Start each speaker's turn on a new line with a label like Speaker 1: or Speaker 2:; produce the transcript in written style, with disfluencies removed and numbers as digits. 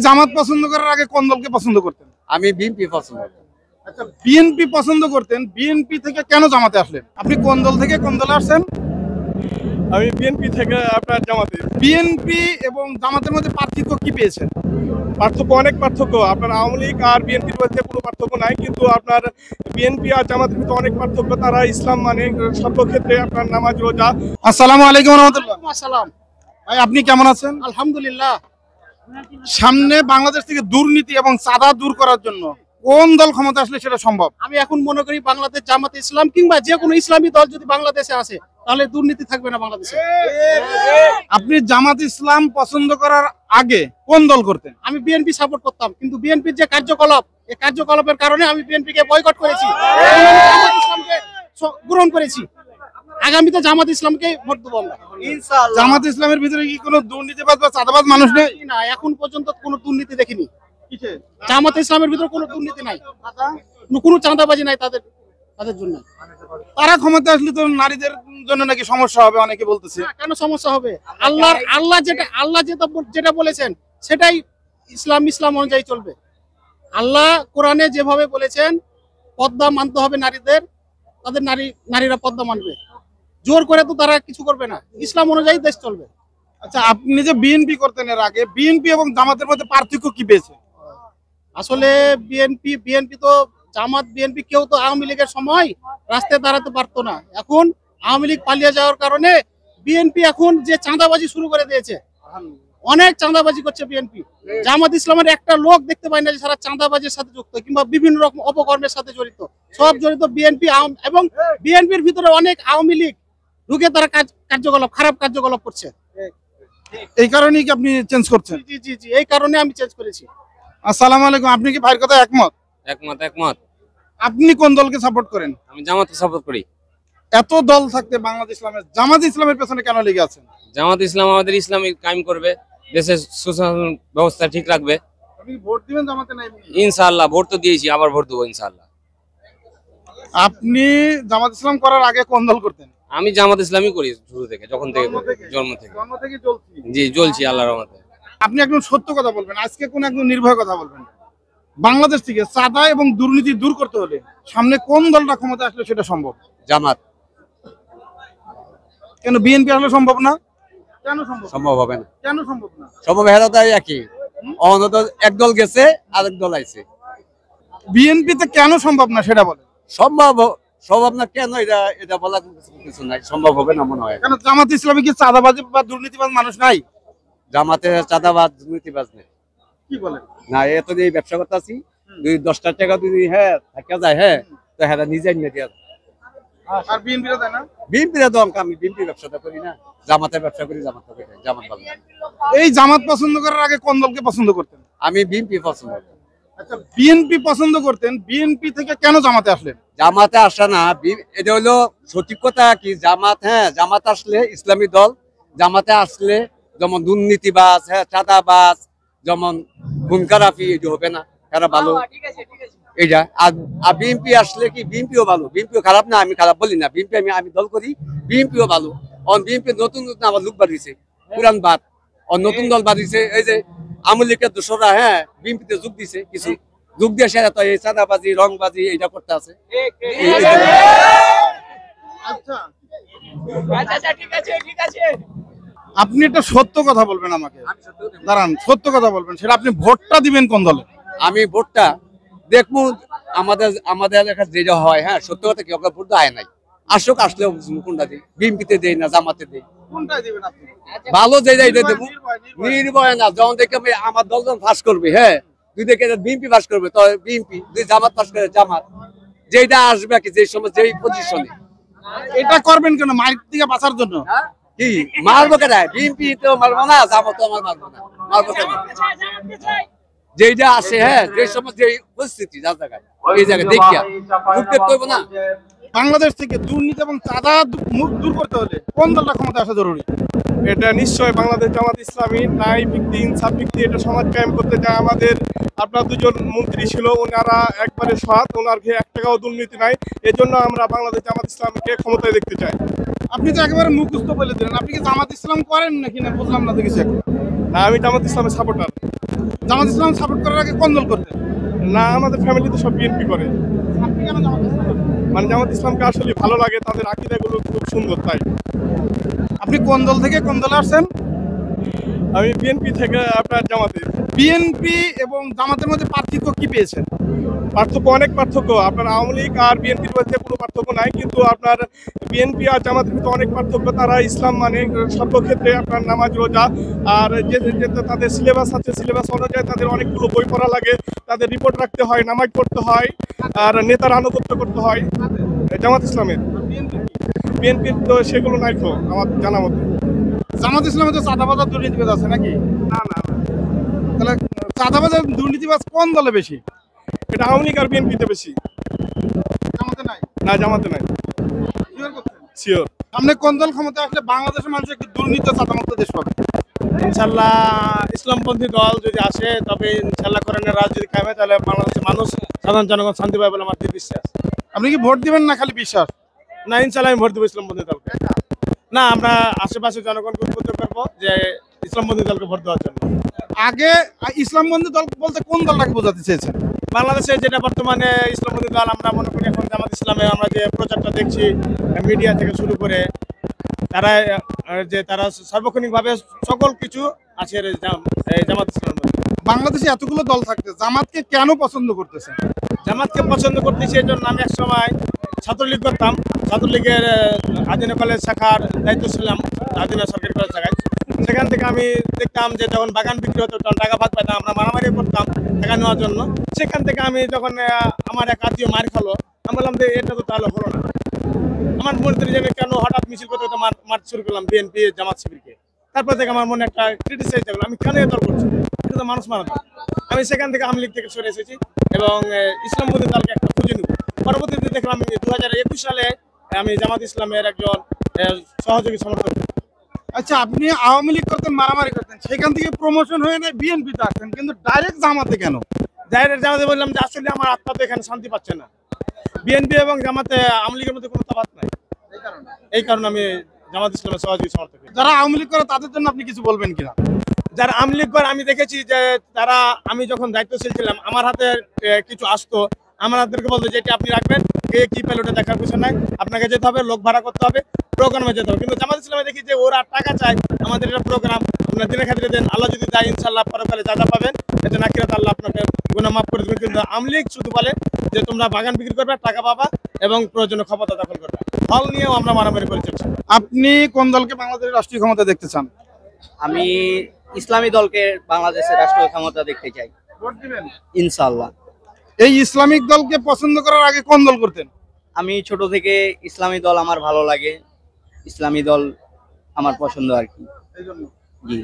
Speaker 1: জামাত পছন্দ করার আগে কোন দলকে পছন্দ করতেন?
Speaker 2: আমি বিএনপি পছন্দ করি।
Speaker 1: আচ্ছা, বিএনপি পছন্দ করতেন, বিএনপি থেকে কেন জামাতে আসলেন? আপনি কোন দল থেকে কোন দলে আসছেন?
Speaker 3: আমি বিএনপি থেকে আপনার জামাতে।
Speaker 1: বিএনপি এবং জামাতের মধ্যে পার্থক্য কি পেয়েছেন?
Speaker 3: পার্থক্য অনেক পার্থক্য। আপনার আওয়ামী লীগ আর বিএনপির মধ্যে কোনো পার্থক্য নাই, কিন্তু আপনার বিএনপি আর জামাতের মধ্যে অনেক পার্থক্য। তারা ইসলাম মানে সর্বক্ষেত্রে আপনার নামাজ রোজা।
Speaker 1: আসসালামু আলাইকুম ওয়া রাহমাতুল্লাহ।
Speaker 4: আসসালাম।
Speaker 1: ভাই আপনি কেমন আছেন?
Speaker 4: আলহামদুলিল্লাহ।
Speaker 1: সামনে বাংলাদেশ থেকে দুর্নীতি এবং চাঁদা দূর করার জন্য কোন দল ক্ষমতা আসলে সেটা সম্ভব?
Speaker 4: আমি এখন মনে করি বাংলাদেশ জামাতে ইসলাম কিংবা যে কোনো ইসলামী দল যদি বাংলাদেশে আসে তাহলে দুর্নীতি থাকবে না বাংলাদেশে।
Speaker 1: আপনি জামাত ইসলাম পছন্দ করার আগে কোন দল করতেন?
Speaker 4: আমি বিএনপি সাপোর্ট করতাম, কিন্তু বিএনপির যে কার্যকলাপ, এই কার্যকলাপের কারণে আমি বিএনপিকে বয়কট করেছি, জামাত ইসলামকে গ্রহণ করেছি। আগামীতে জামাত ইসলামকে ভোট দেবো আমরা ইনশাআল্লাহ।
Speaker 1: জামাত ইসলামের ভিতরে কি কোনো দুর্নীতিবাজ বা চাঁদাবাজ মানুষ নেই?
Speaker 4: না, এখন পর্যন্ত কোনো দুর্নীতি দেখিনি। জামাত ইসলামের ভিতরে কোনো দুর্নীতি নাই, কোনো চাঁদাবাজি নাই তাদের জন্য।
Speaker 1: তারা ক্ষমতা আসলে তো নারীদের জন্য নাকি সমস্যা হবে অনেকে বলতেছে।
Speaker 4: কেন সমস্যা হবে? আল্লাহ যেটা বলেছেন সেটাই ইসলাম অনুযায়ী চলবে। আল্লাহ কোরআনে যেভাবে বলেছেন পর্দা মানতে হবে নারীদের, তাদের নারীরা পর্দা মানবে। জোর করে তো তারা কিছু করবে না, ইসলাম অনুযায়ী দেশ চলবে।
Speaker 1: আচ্ছা, আপনি যে বিএনপি করতেন এর আগে, বিএনপি এবং জামাতের মধ্যে পার্থক্য কি পেয়েছে?
Speaker 4: আসলে বিএনপি তো জামাত বিএনপি কেউ তো আওয়ামী লীগের সময় রাস্তায় দাঁড়াতে পারতো না। এখন আওয়ামী লীগ পালিয়ে যাওয়ার কারণে বিএনপি এখন যে চাঁদাবাজি শুরু করে দিয়েছে, অনেক চাঁদাবাজি করছে বিএনপি। জামাত ইসলামের একটা লোক দেখতে পাই না যে সারা চাঁদাবাজির সাথে যুক্ত কিংবা বিভিন্ন রকম অপকর্মের সাথে জড়িত। সব জড়িত বিএনপি, এবং বিএনপির ভিতরে অনেক আওয়ামী লীগ ঢুকে তারা খারাপ কার্যকলাপ করছে।
Speaker 1: এই কারণেই কি আপনি চেঞ্জ করছেন?
Speaker 4: জি জি জি, এই কারণে আমি চেঞ্জ করেছি।
Speaker 1: আসসালামু আলাইকুম। আপনি কি ভাইয়ের কথা একমত?
Speaker 2: একমত।
Speaker 1: আপনি কোন দলকে সাপোর্ট করেন?
Speaker 2: আমি জামাতকে সাপোর্ট করি।
Speaker 1: এত দল থাকতে বাংলাদেশ ইসলামের জামাত ইসলামের পেছনে কেন লেগে আছেন?
Speaker 2: জামাত ইসলাম আমাদের ইসলামী কায়েম করবে, দেশের সুশাসন ব্যবস্থা ঠিক রাখবে।
Speaker 1: আপনি ভোট দিবেন জামাতে? নাই
Speaker 2: ইনশাআল্লাহ, ভোট তো দিয়েছি, আবার ভোট দেবো ইনশাআল্লাহ।
Speaker 1: আপনি জামাত ইসলাম করার আগে কোন দল করতেন?
Speaker 2: আমি জামাত ইসলামই করি শুরু থেকে, যখন থেকে জন্ম থেকে জি চলছি আল্লাহর রহমতে।
Speaker 1: আপনি একদম সত্য কথা বলবেন, আজকে কোন একদম নির্ভয় কথা বলবেন। বাংলাদেশ থেকে চাঁদা এবং দুর্নীতি দূর করতে হলে সামনে কোন দলটা ক্ষমতা আসলে সেটা সম্ভব?
Speaker 2: জামাত।
Speaker 1: কেন বিএনপি আসলে সম্ভব না? কেন
Speaker 2: সম্ভব হবে না।
Speaker 1: কেন সম্ভব না?
Speaker 2: সম্ভব হেরাতাই একই, অন্তত এক দল গেছে আরেক দল আইছে।
Speaker 1: বিএনপিতে কেন সম্ভব না সেটা বলেন।
Speaker 2: সম্ভব না কেন, এটা বলা কিছু নাই, সম্ভব হবে না মনে হয়।
Speaker 1: কেন জামাত ইসলামে কি চাঁদাবাজ বা দুর্নীতিবাজ মানুষ নাই?
Speaker 2: জামাতে চাঁদাবাজ দুর্নীতিবাজ নেই।
Speaker 1: কি বলেন?
Speaker 2: না, এত যে ব্যবসা করতে আছি, 10টা টাকা যদি থাকা যায়, তো হ্যাঁ নিজেই নিয়ে দিয়া।
Speaker 1: আর বিএনপিরা দেয় না?
Speaker 2: বিএনপিরা তো আমি বিএনপি ব্যবসাটা করি না, জামাতের ব্যবসা করি। জামাত ভালো।
Speaker 1: এই জামাত পছন্দ করার আগে কোন দলকে পছন্দ করতেন?
Speaker 2: আমি বিএনপি পছন্দ করি।
Speaker 1: আচ্ছা, বিএনপি পছন্দ করতেন, বিএনপি থেকে কেন জামাতে আসলেন?
Speaker 2: জামাতে আসা না, এটা হলো সঠিক কথা কি, জামাত আসলে ইসলামী দল। জামাতে আসলে যেমন দুর্নীতিবাজ, চাঁদাবাজ, যেমন খুনখারাপি, এটা হবে না, এরা ভালো এইটা। আর বিএনপি আসলে কি, বিএনপিও ভালো, বিএনপিও খারাপ না, আমি খারাপ বলি না। বিএনপি আমি দল করি, বিএনপিও ভালো। বিএনপি নতুন আবার লোক বাড়িয়েছে, পুরান বাদ নতুন দল বাড়িয়েছে। এই যে আওয়ামী লীগের দোসররা বিএনপিতে যোগ দিছে, কিছু যোগ দিয়ে সেরা তো এই চাঁদাবাজি রংবাজি এইটা করতে আছে।
Speaker 1: আপনি একটা সত্য কথা বলবেন আমাকে, দাঁড়ান, সত্য কথা বলবেন, সেটা আপনি ভোটটা দিবেন কোন দলে?
Speaker 2: আমি ভোটটা দেখবো আমাদের এলাকায় যেটা হয়, সত্য কথা কি, আমরা ভোট দেয় নাই, আসুক, আসলে কোনটা দিই, বিএনপিতে দেই না জামাতে দেই, ভালো যেটা এটা দেবো, নির্ভয় না। যখন দেখে আমার দলজন ফাঁস করবে, তুই দেখে বিএনপি ফাঁস করবে তো বিএনপি, তুই জামাত ফাঁস করে জামাত, যেটা আসবে কি, যে সময় যেই পজিশনে।
Speaker 1: এটা করবেন কেন? মাইক থেকে বাঁচার জন্য?
Speaker 2: কি মারবো কেন? বিএনপি তো মারবো না, জামাত তো আমার মারবো না, মারবো কেন? যেটা আসে, যে সময় যে পরিস্থিতি, যার জায়গায় এই জায়গায় দেখিয়া ভোট দেখতে হইব না।
Speaker 1: বাংলাদেশ থেকে দুর্নীতি এবং চাঁদা দূর করতে হলে কোন দলটা ক্ষমতা আসা জরুরি?
Speaker 3: এটা নিশ্চয় বাংলাদেশ জামাত ইসলামী ন্যায় ভিত্তি ইনসাফ ভিত্তি এটা সমাজ কায়েম করতে চায়। আমাদের আপনার দুজন মন্ত্রী ছিল, ওনারা একবারে সৎ, ওনার ঘে 1 টাকাও দুর্নীতি নাই। এজন্য আমরা বাংলাদেশ জামাত ইসলামকে ক্ষমতায় দেখতে চাই।
Speaker 1: আপনি তো একেবারে মুখস্থ বলে দিলেন, আপনি কি জামাত ইসলাম করেন নাকি না বুঝলাম না দেখেছি।
Speaker 3: না, আমি জামাত ইসলামের সাপোর্টার।
Speaker 1: জামাত ইসলাম সাপোর্ট করার আগে কোন দল করতেন?
Speaker 3: না, আমাদের ফ্যামিলিতে সব বিএনপি করে।
Speaker 1: আপনি কেন জামাত ইসলাম করেন?
Speaker 3: মানে জামাত ইসলামকে আসলে ভালো লাগে, তাদের আকীদাগুলো খুব সুন্দর তাই।
Speaker 1: আপনি কোন দল থেকে কোন দলে আসছেন?
Speaker 3: আমি বিএনপি থেকে আপনার জামাতে।
Speaker 1: বিএনপি এবং জামাতের মধ্যে পার্থক্য কি পেয়েছেন?
Speaker 3: পার্থক্য অনেক পার্থক্য। আপনার আওয়ামী লীগ আর বিএনপির মধ্যে কোনো পার্থক্য নাই, কিন্তু আপনার বিএনপি আর জামাতের ভিতরে অনেক পার্থক্য। তারা ইসলাম মানে সর্বক্ষেত্রে আপনার নামাজ রোজা আর যে তাদের সিলেবাস আছে, সিলেবাস অনুযায়ী তাদের অনেকগুলো বই পড়া লাগে, তাদের রিপোর্ট রাখতে হয়, নামাজ পড়তে হয়, আর নেতার আনুগত্য করতে হয়। জামাত ইসলামের। বিএনপির তো সেগুলো নাই তো আমার জানা মতো।
Speaker 1: জামাত ইসলামে তো চাঁদাবাজার দুর্নীতিবাজ আছে নাকি?
Speaker 3: না না না,
Speaker 1: তাহলে চাঁদাবাজার দুর্নীতিবাজ কোন দলে বেশি?
Speaker 3: এটা আওয়ামী লীগ আর বিএনপিতে বেশি।
Speaker 1: জামাতে নাই?
Speaker 3: না, জামাতে নাই।
Speaker 1: Sure করছেন?
Speaker 3: শিওর।
Speaker 1: সামনে কোন দল ক্ষমতা আসলে বাংলাদেশের মানুষ একটি দুর্নীতি চাঁদামুক্ত দেশ পাবে?
Speaker 3: ইনশাল্লাহ ইসলামপন্থী দল যদি আসে, তবে ইনশাল্লাহ কোরআনের রাজ যদি কায়েমে, তাহলে বাংলাদেশের মানুষ, সাধারণ জনগণ শান্তি পাবে বলে আমার বিশ্বাস।
Speaker 1: আপনি কি ভোট দিবেন না খালি বিশ্বাস?
Speaker 3: না, ইনশাল্লাহ আমি ভোট দেবো ইসলামপন্থী দলকে। না, আমরা আশেপাশে জনগণকে উদ্বুদ্ধ করবো যে ইসলামপন্থী দলকে ভোট দেওয়ার জন্য।
Speaker 1: আগে ইসলামপন্থী দল বলতে কোন দলটাকে বোঝাতে চেয়েছেন?
Speaker 3: বাংলাদেশে যেটা বর্তমানে ইসলামপন্থী দল আমরা মনে করি এখন জামাত ইসলামে, আমরা যে প্রচারটা দেখছি মিডিয়া থেকে শুরু করে, তারা সার্বক্ষণিকভাবে সকল কিছু আছে জামাত ইসলামের মধ্যে।
Speaker 1: বাংলাদেশে এতগুলো দল থাকতে জামাতকে কেন পছন্দ করতেছেন?
Speaker 3: জামাতকে পছন্দ করতেছি এই জন্য, আমি এক সময় ছাত্রলীগ করতাম। ছাত্রলীগের আদিনা কলেজ শাখার দায়িত্ব ছিলাম, আদিনা সরকারি কলেজ শাখায়। সেখান থেকে আমি দেখতাম যে যখন বাগান বিক্রি হতো তখন টাকা ভাগ পাইতাম, আমরা মারামারি করতাম টাকা নেওয়ার জন্য। সেখান থেকে আমি যখন আমার এক আত্মীয় মার খালো, আমি বললাম যে এটা তো তাহলে হলো না। আমার মনে যে আমি কেন হঠাৎ মিছিল করতে মারতে শুরু করলাম বিএনপি জামাত শিবিরকে। তারপর থেকে আমার মনে একটা ক্রিটিসাইজ থাকলো, আমি কেন এ দল করছি, এটা তো মানুষ মারা। আমি সেখান থেকে আওয়ামী লীগ থেকে সরে এসেছি এবং ইসলামপন্থী দলকে একটা খুঁজে নিব। পরবর্তীতে দেখলাম 2021 সালে আমি জামাত ইসলামের একজন সহযোগী সমর্থক।
Speaker 1: আচ্ছা, আপনি আওয়ামী লীগ করতেন, মারামারি করতেন, সেখান থেকে প্রমোশন হয়ে নেয় বিএনপিতে আসতেন, কিন্তু ডাইরেক্ট জামাতে কেন?
Speaker 3: ডাইরেক্ট জামাতে বললাম যে আসলে আমার আত্মা তো এখানে শান্তি পাচ্ছে না। বিএনপি এবং জামাতে আওয়ামী লীগের মধ্যে কোনো তফাৎ নাই, এই কারণে আমি জামাত ইসলামের সহযোগী সমর্থক।
Speaker 1: যারা আওয়ামী লীগ করে তাদের জন্য আপনি কিছু বলবেন কিনা?
Speaker 3: যারা আওয়ামী লীগ করে আমি দেখেছি যে তারা, আমি যখন দায়িত্বশীল ছিলাম আমার হাতে কিছু আসতো, আমাদেরকে বলতো যে এটি আপনি রাখবেন, কে কি পেল ওটা দেখার কিছু নাই, আপনাকে যেতে হবে, লোক ভাড়া করতে হবে, প্রোগ্রামে যেতে হবে। কিন্তু জামাত ইসলামে দেখি যে ওরা টাকা চায়, আমাদের এটা প্রোগ্রাম আপনার দিনের খাতিরে দেন, আল্লাহ যদি যায় ইনশাল্লাহ পরকালে যা যা পাবেন এটা নাকিরাত আল্লাহ আপনাকে গুনাহ মাফ করে দেবেন। কিন্তু আওয়ামী লীগ শুধু বলে যে তোমরা বাগান বিক্রি করবে, টাকা পাবা এবং প্রয়োজনীয় ক্ষমতা দখল করবে। ফল নিয়েও আমরা মারামারি করে চলছি।
Speaker 1: আপনি কোন দলকে বাংলাদেশের রাষ্ট্রীয় ক্ষমতা দেখতে চান?
Speaker 5: আমি ইসলামী দলকে বাংলাদেশের রাষ্ট্রীয় ক্ষমতা দেখতে চাই
Speaker 1: ভোট দিবেন
Speaker 5: ইনশাআল্লাহ।
Speaker 1: এই ইসলামিক দলকে পছন্দ করার আগে কোন দল করতেন?
Speaker 5: আমি ছোট থেকে ইসলামী দল আমার ভালো লাগে, ইসলামী দল আমার পছন্দ আর কি।
Speaker 1: এই জন্য
Speaker 5: জি।